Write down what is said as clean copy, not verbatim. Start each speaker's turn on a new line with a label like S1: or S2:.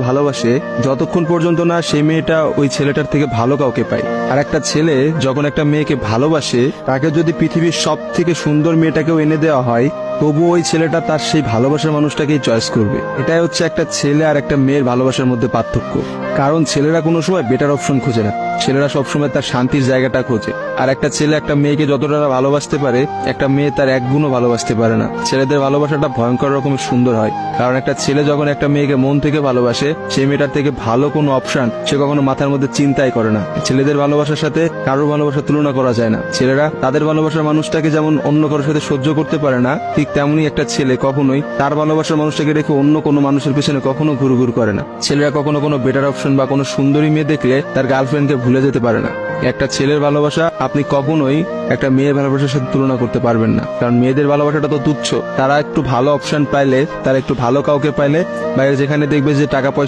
S1: ভালোবাসে যতক্ষণ পর্যন্ত না সেই মেয়েটা ওই ছেলেটার থেকে ভালো কাউকে পায়। আর একটা ছেলে যখন একটা মেয়েকে ভালোবাসে, তাকে যদি পৃথিবীর সব থেকে সুন্দর মেয়েটাকেও এনে দেওয়া হয়, তবু ওই ছেলেটা তার সেই ভালোবাসার মানুষটাকেই চয়েস করবে। এটাই হচ্ছে একটা ছেলে আর একটা মেয়ের ভালোবাসার মধ্যে পার্থক্য। কারণ ছেলেরা কোনো সময় বেটার অপশন খোঁজে না, ছেলেরা সবসময় তার শান্তির জায়গাটা খোঁজে। আর একটা ছেলে একটা মেয়েকে যতটা ভালোবাসতে পারে, একটা মেয়ে তার এক গুণও ভালোবাসতে পারে না। ছেলেদের ভালোবাসাটা ভয়ঙ্কর রকমের সুন্দর হয়, কারণ একটা ছেলে যখন একটা মেয়েকে মন থেকে ভালোবাসে, সেই মেয়েটার থেকে ভালো কোনো অপশন সে কখনো মাথার মধ্যে চিন্তাই করে না। ছেলেদের ভালোবাসার সাথে কারোর ভালোবাসার তুলনা করা যায় না। ছেলেরা তাদের ভালোবাসার মানুষটাকে যেমন অন্য কারোর সাথে সহ্য করতে পারে না, ঠিক তেমনি একটা ছেলে কখনোই তার ভালোবাসার মানুষটাকে রেখে অন্য কোনো মানুষের পিছনে কখনো ঘুরঘুর করে না। ছেলেরা কখনো কোনো বেটার অপশন বা কোনো সুন্দরী মেয়ে দেখলে তার গার্লফ্রেন্ডকে ভুলে যেতে পারে না। একটা ছেলের ভালোবাসা আপনি কখনোই একটা মেয়ের ভালোবাসার সাথে তুলনা করতে পারবেন না, কারণ মেয়েদের ভালোবাসাটা তো তুচ্ছ। তারা একটু ভালো অপশন পাইলে, তারা একটু ভালো কাউকে পাইলে, বা যেখানে দেখবে যে টাকা পয়সা